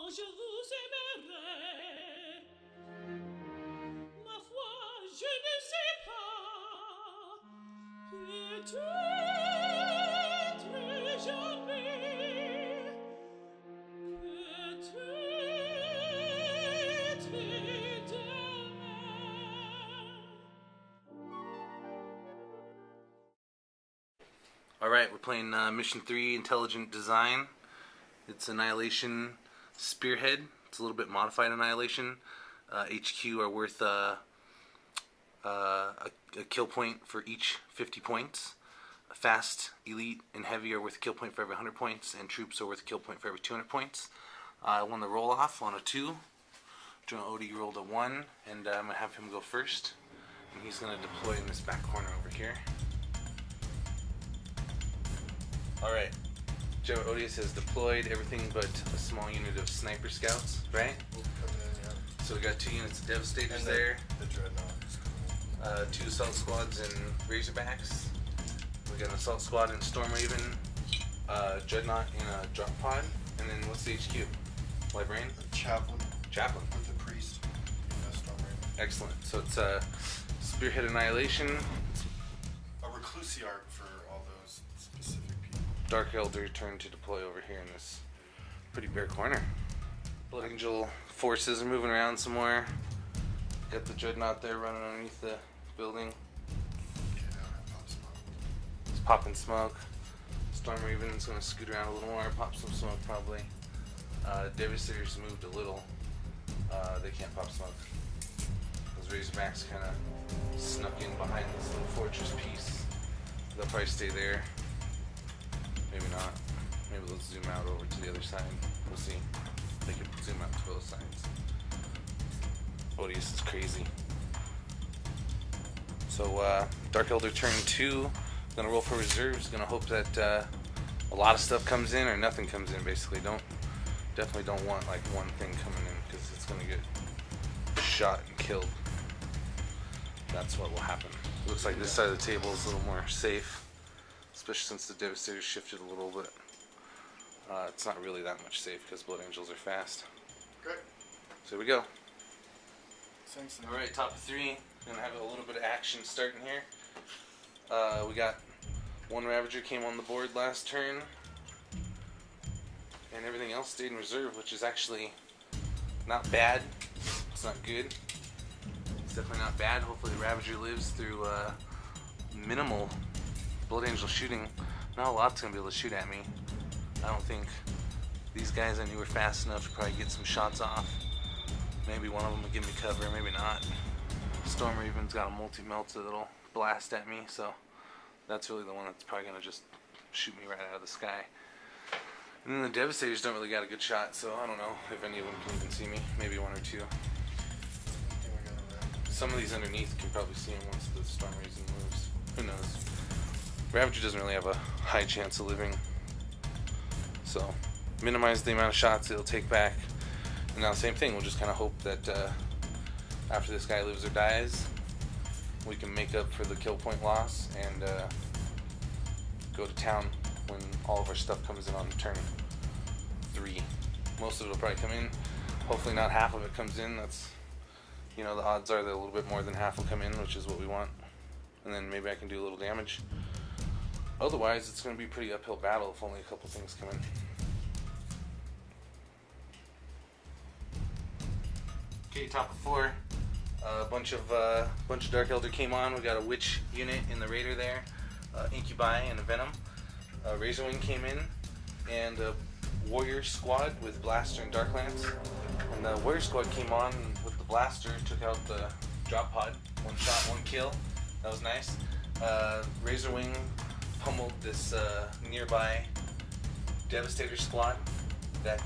je vous aimerai. Ma foi, je ne sais pas. Peut-être jamais. Peut-être Alright, we're playing Mission 3 Intelligent Design. It's Annihilation Spearhead. It's a little bit modified Annihilation. HQ are worth a kill point for each 50 points. Fast, Elite, and Heavy are worth a kill point for every 100 points, and Troops are worth a kill point for every 200 points. I won the roll off on a 2. General Odie rolled a 1, and I'm going to have him go first. And he's going to deploy in this back corner over here. Alright, General Odious has deployed everything but a small unit of sniper scouts, right? So we got 2 units of Devastators there. The Dreadnought. 2 assault squads and Razorbacks. We got an assault squad and Storm Raven, Dreadnought and a drop pod. And then what's the HQ? Librarian? Chaplain. Chaplain. With the priest. Storm Raven. Excellent. So it's Spearhead Annihilation. A Reclusiarch for all those specific people. Dark Eldar turn to deploy over here in this pretty bare corner. Blood Angel forces are moving around some more. Got the Dreadnought there running underneath the building. It's popping smoke. Storm Raven's going to scoot around a little more, pop some smoke probably. Devastators moved a little. They can't pop smoke. Those Razorbacks kind of snuck in behind this little fortress piece. They'll probably stay there. Maybe not. Maybe they'll zoom out over to the other side. We'll see. They could zoom out to both sides. Odious is crazy. So, Dark Eldar turn 2. Gonna roll for reserves. Gonna hope that a lot of stuff comes in or nothing comes in, basically. Definitely don't want like one thing coming in because it's gonna get shot and killed. That's what will happen. Looks like this side of the table is a little more safe. Especially since the Devastators shifted a little bit. It's not really that much safe because Blood Angels are fast. Great. So here we go. Thanks. Alright, top of 3. Gonna have a little bit of action starting here. We got 1 Ravager came on the board last turn. And everything else stayed in reserve, which is actually not bad. It's not good. It's definitely not bad. Hopefully the Ravager lives through minimal Blood Angel shooting. Not a lot's gonna be able to shoot at me. I don't think these guys I knew were fast enough to probably get some shots off. Maybe one of them will give me cover, maybe not. Storm Raven's got a multi-melta that'll blast at me, so that's really the one that's probably gonna just shoot me right out of the sky. And then the Devastators don't really got a good shot, so I don't know if any of them can even see me. Maybe 1 or 2. Some of these underneath can probably see him once the Storm Raven moves. Who knows? Ravager doesn't really have a high chance of living. So, minimize the amount of shots it'll take back. And now same thing, we'll just kind of hope that after this guy lives or dies, we can make up for the kill point loss and go to town when all of our stuff comes in on turn 3. Most of it will probably come in. Hopefully not half of it comes in. That's, you know, the odds are that a little bit more than half will come in, which is what we want. And then maybe I can do a little damage. Otherwise, it's going to be a pretty uphill battle if only a couple things come in. Okay, top of 4. A bunch of Dark Eldar came on. We got a Witch unit in the Raider there, Incubi and a Venom. Razorwing came in, and a Warrior squad with Blaster and Dark Lance. And the Warrior squad came on with the Blaster, took out the drop pod. 1 shot, 1 kill. That was nice. Razorwing pummeled this nearby Devastator squad that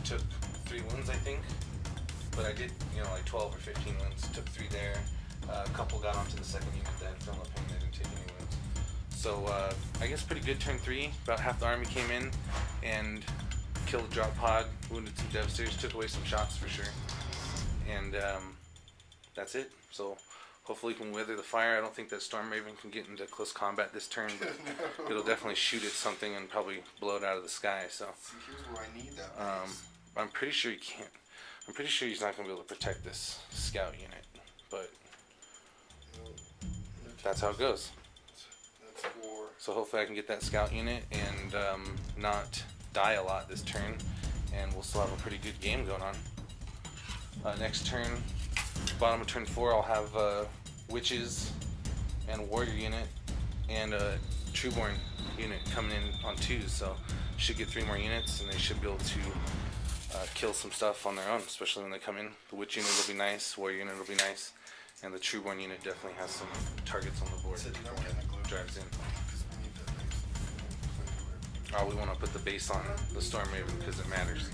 took 3 wounds, I think. But I did, you know, like 12 or 15 wounds. Took 3 there. A couple got onto the second unit that fell up and they didn't take any wounds. So I guess pretty good turn 3. About half the army came in and killed the drop pod, wounded some Devastators, took away some shots for sure. And that's it. So hopefully we can weather the fire. I don't think that Storm Raven can get into close combat this turn, but it'll definitely shoot at something and probably blow it out of the sky. So see, here's where I need that. I'm pretty sure he can't. I'm pretty sure he's not going to be able to protect this scout unit, but that's how it goes. That's 4. So hopefully I can get that scout unit and not die a lot this turn, and we'll still have a pretty good game going on. Next turn, bottom of turn 4, I'll have witches and warrior unit and a trueborn unit coming in on 2s, so should get 3 more units, and they should be able to kill some stuff on their own, especially when they come in. The witch unit will be nice, warrior unit will be nice, and the trueborn unit definitely has some targets on the board. So, I'm getting the glue. Drives in. 'Cause I need that base. Oh, we want to put the base on the Storm Raven because it matters.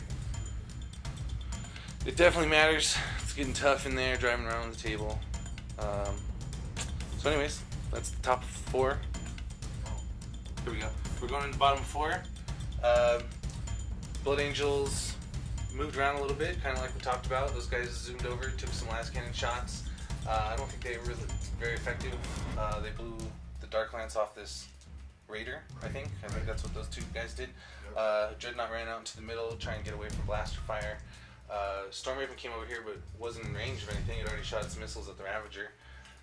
It definitely matters. It's getting tough in there, driving around the table. So anyways, that's the top 4. Here we go. We're going in the bottom 4. Blood Angels moved around a little bit, kind of like we talked about. Those guys zoomed over, took some last cannon shots. I don't think they were really very effective. They blew the Dark Lance off this Raider, I think that's what those 2 guys did. Dreadnought ran out into the middle, trying to get away from blaster fire. Storm Raven came over here, but wasn't in range of anything. It already shot its missiles at the Ravager.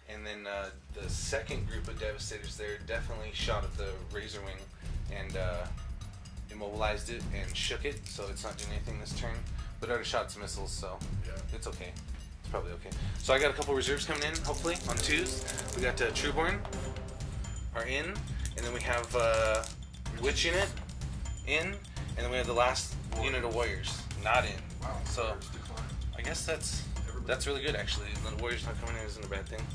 And then the second group of Devastators there definitely shot at the Razor Wing and immobilized it and shook it, so it's not doing anything this turn. But it already shot its missiles, so it's okay. It's probably okay. So I got a couple reserves coming in, hopefully, on 2s. We got Trueborn are in, and then we have Witch unit in, and then we have the last unit of Warriors not in. Wow. So I guess that's really good, actually. The Warriors not coming in isn't a bad thing.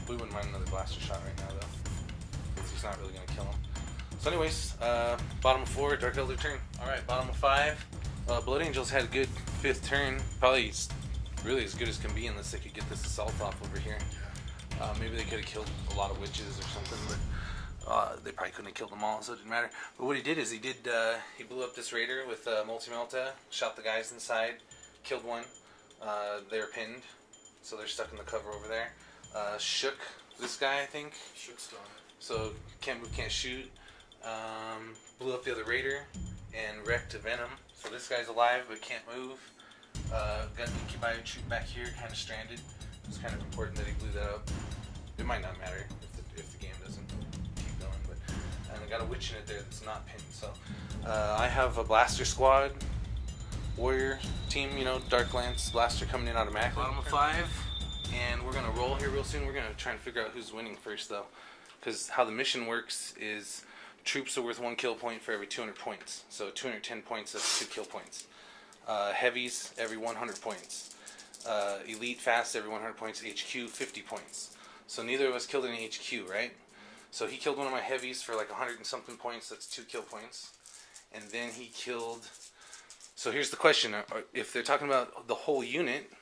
We wouldn't mind another blaster shot right now, though, because he's not really going to kill him. So anyways, bottom of 4, Dark Eldar turn. Alright, bottom of 5. Blood Angels had a good 5th turn. Probably really as good as can be unless they could get this assault off over here. Maybe they could have killed a lot of witches or something, but they probably couldn't have killed them all, so it didn't matter. But what he did is he blew up this Raider with multi-melta, shot the guys inside, killed one. They're pinned, so they're stuck in the cover over there. Shook this guy, I think. Shook's done it. So can't move, can't shoot. Blew up the other Raider and wrecked a Venom. So this guy's alive but can't move. Got Incubi troop back here, kind of stranded. It's kind of important that he blew that up. It might not matter if the game doesn't keep going, but and I got a witch in it there that's not pinned. So I have a blaster squad, warrior team. Dark Lance blaster coming in automatically. Bottom of 5, and we're gonna roll here real soon. We're gonna try and figure out who's winning first, though, because how the mission works is troops are worth 1 kill point for every 200 points. So 210 points, that's 2 kill points. Heavies every 100 points. Elite fast every 100 points. HQ 50 points. So neither of us killed any HQ, right? So he killed one of my heavies for like 100 and something points. That's 2 kill points. And then he killed. So here's the question: if they're talking about the whole unit,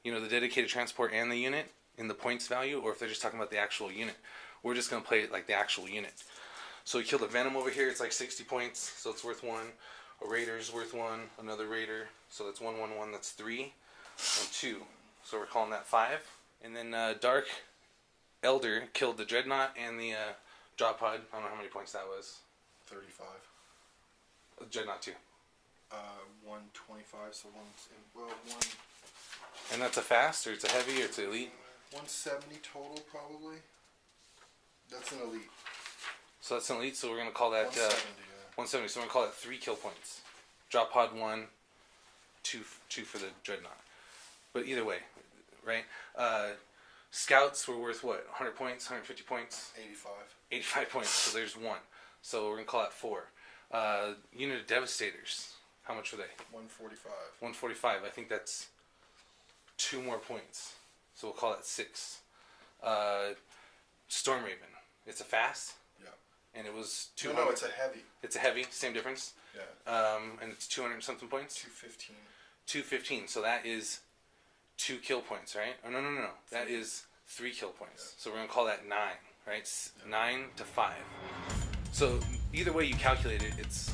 the dedicated transport and the unit in the points value, or if they're just talking about the actual unit, we're just gonna play it like the actual unit. So he killed a Venom over here. It's like 60 points, so it's worth 1. A Raider's worth 1. Another Raider, so that's 1, 1, 1. That's 3 and 2. So we're calling that 5. And then Dark Eldar killed the Dreadnought and the drop pod. I don't know how many points that was. 35. Dreadnought 2. 125. So one. And that's a fast, or it's a heavy, or it's an elite. 170 total, probably. That's an elite. So that's an elite. So we're gonna call that 170. 170. So we're gonna call that 3 kill points. Drop pod 1, 2 for the Dreadnought. But either way, right? Scouts were worth what? 100 points, 150 points, 85. 85 points. So there's 1. So we're gonna call that 4. Unit of Devastators. How much were they? 145. 145. I think that's 2 more points. So we'll call that 6. Storm Raven. It's a fast. Yeah. And it was 200.200. No, it's a heavy. It's a heavy. Same difference. Yeah. And it's 200 and something points. 215. 215. So that is 2 kill points, right? Oh, no. That is 3 kill points. Yeah. So we're gonna call that 9, right? 9 to 5. So either way you calculate it, it's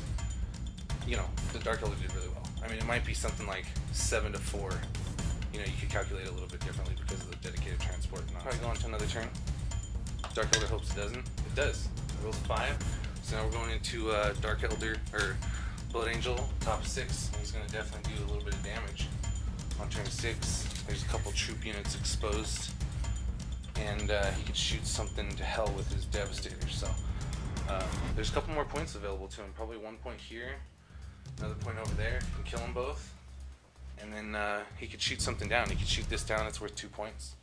the Dark Eldar did really well. I mean, it might be something like 7 to 4. You could calculate it a little bit differently because of the dedicated transport. Probably go on to another turn. Dark Eldar hopes it doesn't. It does. It rolls a 5. So now we're going into Dark Eldar or Blood Angel, top 6. He's going to definitely do a little bit of damage on turn 6. There's a couple troop units exposed, and he could shoot something to hell with his Devastator. So there's a couple more points available to him. Probably 1 point here, another point over there. You can kill them both, and then he could shoot something down. He could shoot this down. It's worth 2 points.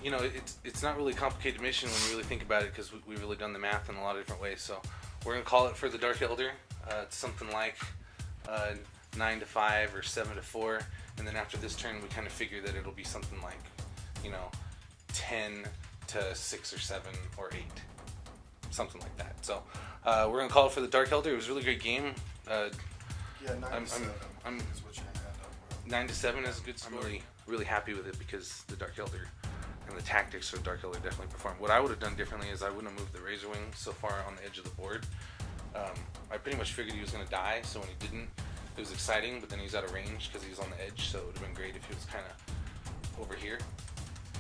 You know, it's not really a complicated mission when you really think about it, because we've really done the math in a lot of different ways. So we're going to call it for the Dark Elder. It's something like 9 to 5 or 7 to 4. And then after this turn, we kind of figure that it'll be something like, 10 to 6 or 7 or 8. Something like that. So we're going to call it for the Dark Elder. It was a really great game. Yeah, 9 to 7 I'm is what you're going to end up with. 9 to 7 is a good score. I'm really happy with it, because the Dark Elder and the tactics for Dark Elder definitely performed. What I would have done differently is I wouldn't have moved the Razor Wing so far on the edge of the board. I pretty much figured he was going to die, so when he didn't, it was exciting, but then he's out of range because he was on the edge, so it would have been great if he was kind of over here.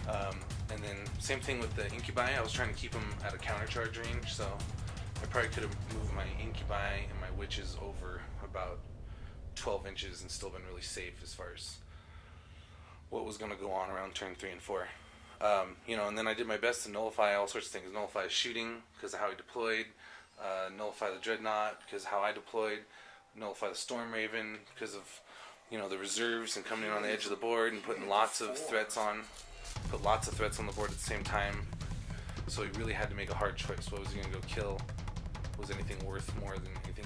And then same thing with the Incubi. I was trying to keep him at a countercharge range, so I probably could have moved my Incubi and my Witches over about 12 inches and still been really safe as far as what was going to go on around turn 3 and 4. And then I did my best to nullify all sorts of things. Nullify his shooting because of how he deployed. Nullify the Dreadnought because of how I deployed. Nullify the Storm Raven because of, the reserves and coming in on the edge of the board and putting lots of threats on. Put lots of threats on the board at the same time. So he really had to make a hard choice. What was he going to go kill? Was anything worth more than anything?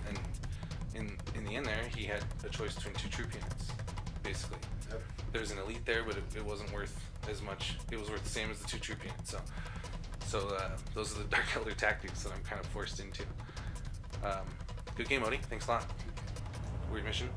And in the end there, he had a choice between 2 troop units, basically. Yep. There's an elite there, but it wasn't worth as much. It was worth the same as the 2 troop units. So those are the Dark Elder tactics that I'm kind of forced into. Good game, Odie. Thanks a lot. Weird mission.